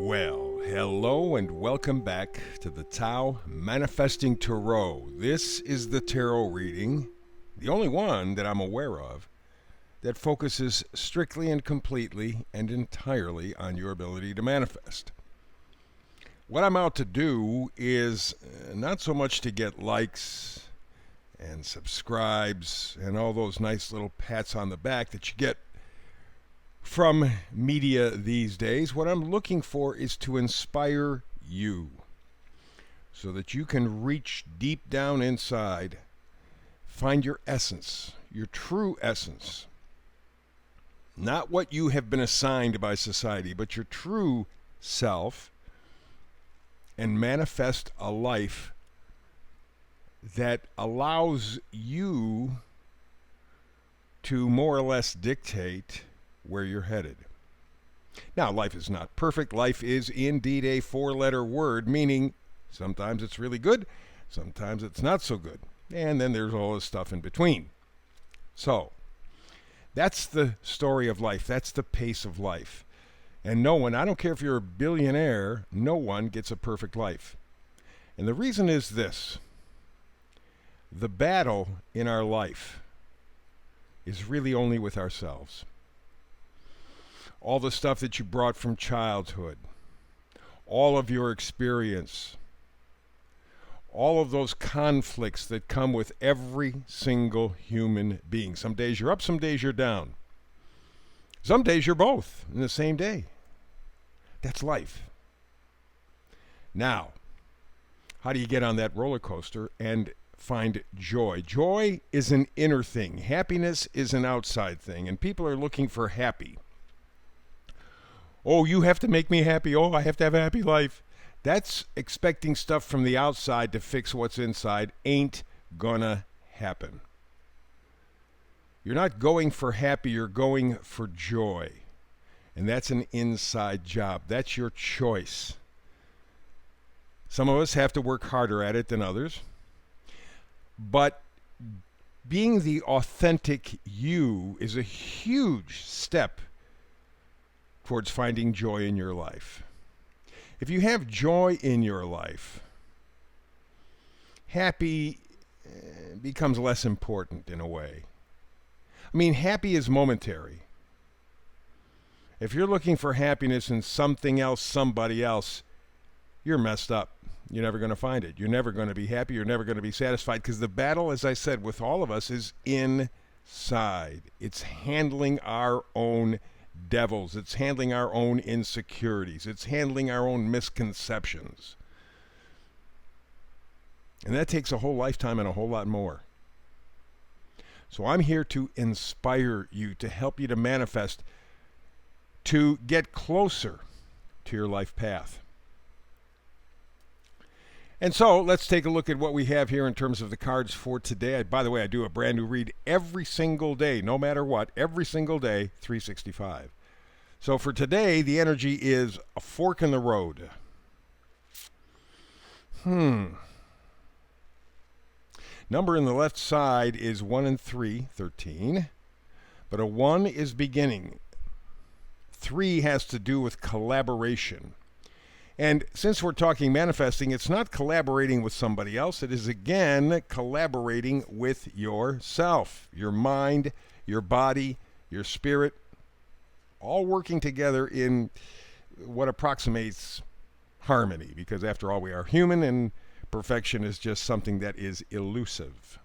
Well, hello and welcome back to the Tao Manifesting Tarot. This is the tarot reading, the only one that I'm aware of, that focuses strictly and completely and entirely on your ability to manifest. What I'm out to do is not so much to get likes and subscribes and all those nice little pats on the back that you get from media these days. What I'm looking for is to inspire you so that you can reach deep down inside, find your essence, your true essence. Not what you have been assigned by society, but your true self, and manifest a life that allows you to more or less dictate where you're headed. Now, life is not perfect. Life is indeed a four-letter word, meaning sometimes it's really good, sometimes it's not so good, and then there's all this stuff in between. So, that's the story of life. That's the pace of life. And no one, I don't care if you're a billionaire, no one gets a perfect life. And the reason is this: the battle in our life is really only with ourselves. All the stuff that you brought from childhood, all of your experience, all of those conflicts that come with every single human being. Some days you're up, some days you're down. Some days you're both in the same day. That's life. Now, how do you get on that roller coaster and find joy? Joy is an inner thing. Happiness is an outside thing, and people are looking for happy. Oh, you have to make me happy. Oh, I have to have a happy life. That's expecting stuff from the outside to fix what's inside. Ain't gonna happen. You're not going for happy, you're going for joy. And that's an inside job. That's your choice. Some of us have to work harder at it than others. But being the authentic you is a huge step towards finding joy in your life. If you have joy in your life, happy becomes less important in a way. I mean, happy is momentary. If you're looking for happiness in something else, somebody else, you're messed up. You're never going to find it. You're never going to be happy. You're never going to be satisfied, because the battle, as I said, with all of us is inside. It's handling our own devils. It's handling our own insecurities. It's handling our own misconceptions. And that takes a whole lifetime and a whole lot more. So I'm here to inspire you, to help you to manifest, to get closer to your life path. And so let's take a look at what we have here in terms of the cards for today. By the way, I do a brand new read every single day, no matter what, every single day, 365. So for today, the energy is a fork in the road. Number in the left side is 1 and 3, 13. But a 1 is beginning. 3 has to do with collaboration. And since we're talking manifesting, it's not collaborating with somebody else. It is, again, collaborating with yourself, your mind, your body, your spirit, all working together in what approximates harmony. Because after all, we are human, and perfection is just something that is elusive.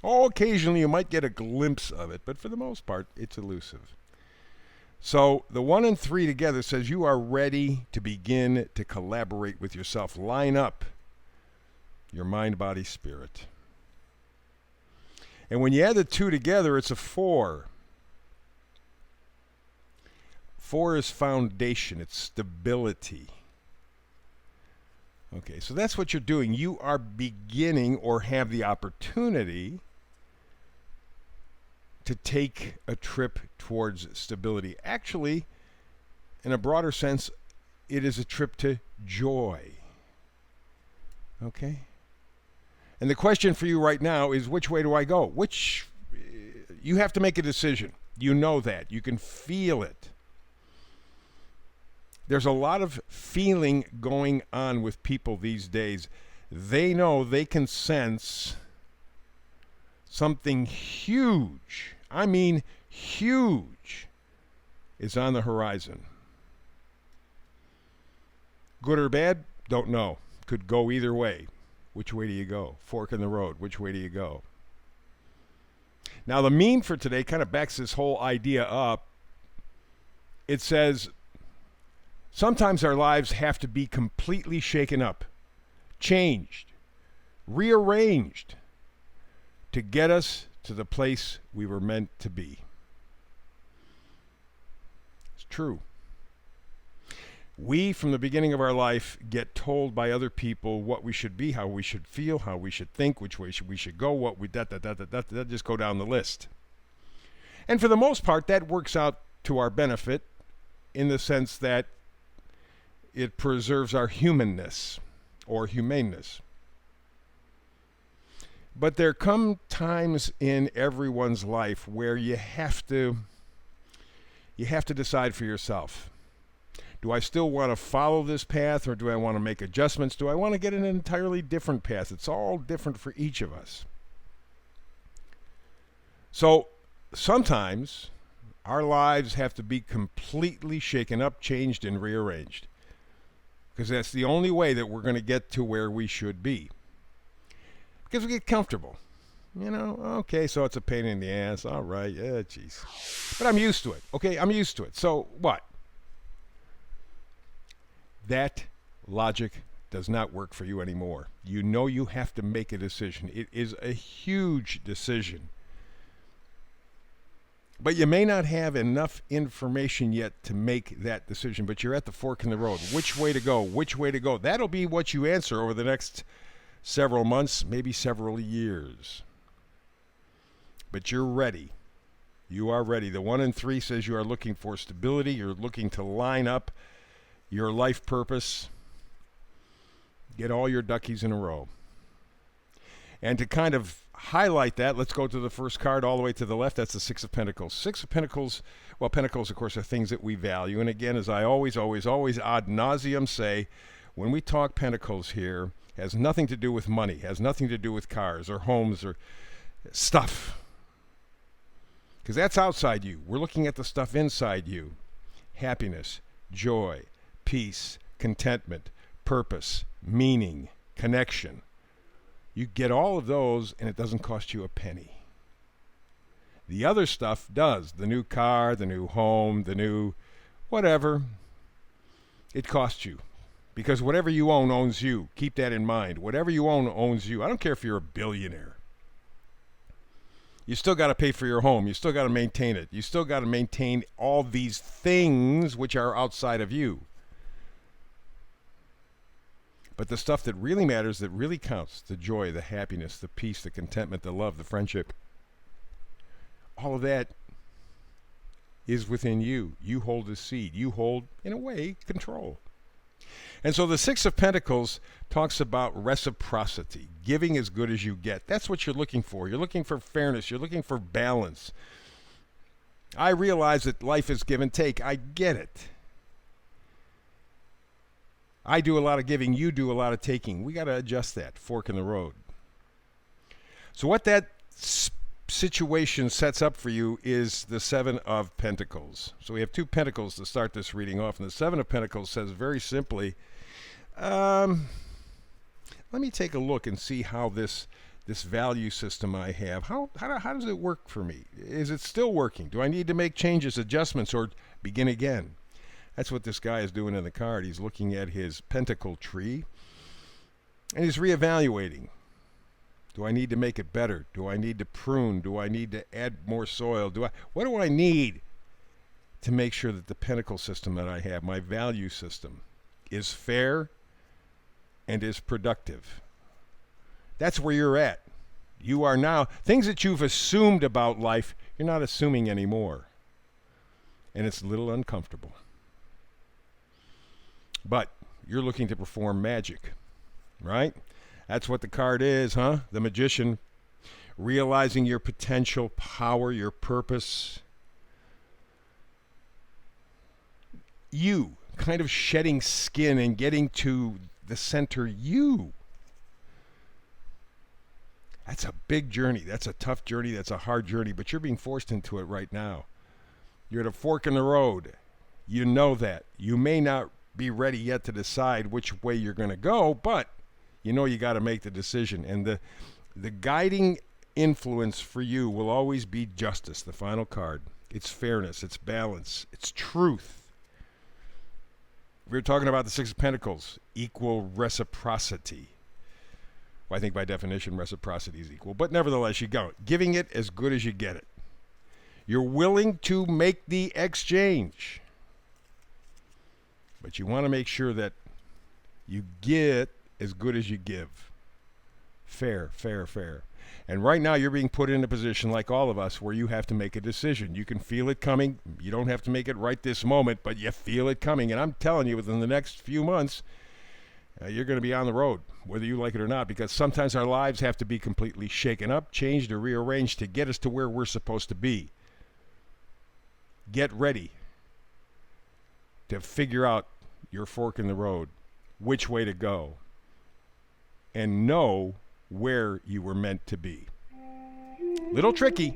Oh, occasionally you might get a glimpse of it, but for the most part, it's elusive. So the 1 and 3 together says you are ready to begin to collaborate with yourself. Line up your mind, body, spirit. And when you add the 2 together, it's a 4. 4 is foundation. It's stability. Okay, so that's what you're doing. You are beginning, or have the opportunity, to take a trip towards stability. Actually, in a broader sense, it is a trip to joy. Okay? And the question for you right now is, which way do I go? You have to make a decision. You know that. You can feel it. There's a lot of feeling going on with people these days. They know they can sense something huge, I mean huge, is on the horizon. Good or bad? Don't know. Could go either way. Which way do you go? Fork in the road. Which way do you go? Now, the meme for today kind of backs this whole idea up. It says, sometimes our lives have to be completely shaken up, changed, rearranged to get us to the place we were meant to be. It's true. We, from the beginning of our life, get told by other people what we should be, how we should feel, how we should think, which way we should go, what we just go down the list. And for the most part, that works out to our benefit in the sense that it preserves our humanness or humaneness. But there come times in everyone's life where you have to decide for yourself. Do I still want to follow this path, or do I want to make adjustments? Do I want to get an entirely different path? It's all different for each of us. So sometimes our lives have to be completely shaken up, changed, and rearranged, because that's the only way that we're going to get to where we should be. Because we get comfortable. You know, okay, so it's a pain in the ass. All right, yeah, jeez. But I'm used to it. Okay, I'm used to it. So what? That logic does not work for you anymore. You know you have to make a decision. It is a huge decision. But you may not have enough information yet to make that decision, but you're at the fork in the road. Which way to go? Which way to go? That'll be what you answer over the next several months, maybe several years. But you're ready. You are ready. The 1 in 3 says you are looking for stability. You're looking to line up your life purpose. Get all your duckies in a row. And to kind of highlight that, let's go to the first card all the way to the left. That's the Six of Pentacles. Six of Pentacles, well, Pentacles, of course, are things that we value. And again, as I always ad nauseum say, when we talk Pentacles here, it has nothing to do with money, has nothing to do with cars or homes or stuff. Because that's outside you. We're looking at the stuff inside you. Happiness, joy, peace, contentment, purpose, meaning, connection. You get all of those, and it doesn't cost you a penny. The other stuff does. The new car, the new home, the new whatever. It costs you. Because whatever you own owns you. Keep that in mind. Whatever you own owns you. I don't care if you're a billionaire. You still got to pay for your home. You still got to maintain it. You still got to maintain all these things which are outside of you. But the stuff that really matters, that really counts, the joy, the happiness, the peace, the contentment, the love, the friendship, all of that is within you. You hold the seed. You hold, in a way, control. And so the Six of Pentacles talks about reciprocity, giving as good as you get. That's what you're looking for. You're looking for fairness. You're looking for balance. I realize that life is give and take. I get it. I do a lot of giving. You do a lot of taking. We got to adjust that. Fork in the road. So what that situation sets up for you is the Seven of Pentacles. So we have two Pentacles to start this reading off. And the Seven of Pentacles says very simply, let me take a look and see how this value system I have, how does it work for me? Is it still working? Do I need to make changes, adjustments, or begin again? That's what this guy is doing in the card. He's looking at his pentacle tree, and he's reevaluating. Do I need to make it better? Do I need to prune? Do I need to add more soil? What do I need to make sure that the pentacle system that I have, my value system, is fair and is productive? That's where you're at. You are now, things that you've assumed about life, you're not assuming anymore. And it's a little uncomfortable. But you're looking to perform magic, right? That's what the card is, huh? The Magician. Realizing your potential, power, your purpose. You, kind of shedding skin and getting to the center you. That's a big journey. That's a tough journey. That's a hard journey, but you're being forced into it right now. You're at a fork in the road. You know that. You may not be ready yet to decide which way you're going to go, but you know you got to make the decision. And the guiding influence for you will always be justice, the final card. It's fairness, it's balance, it's truth. We were talking about the Six of Pentacles, equal reciprocity. Well, I think by definition reciprocity is equal, but nevertheless you go. Giving it as good as you get it. You're willing to make the exchange. But you want to make sure that you get as good as you give. Fair, fair, fair. And right now you're being put in a position like all of us where you have to make a decision. You can feel it coming. You don't have to make it right this moment, but you feel it coming. And I'm telling you, within the next few months, you're going to be on the road, whether you like it or not, because sometimes our lives have to be completely shaken up, changed, or rearranged to get us to where we're supposed to be. Get ready to figure out your fork in the road, which way to go, and know where you were meant to be. Little tricky,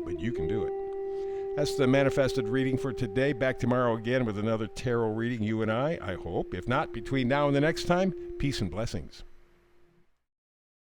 but you can do it. That's the manifested reading for today. Back tomorrow again with another tarot reading, you and I hope. If not, between now and the next time, peace and blessings.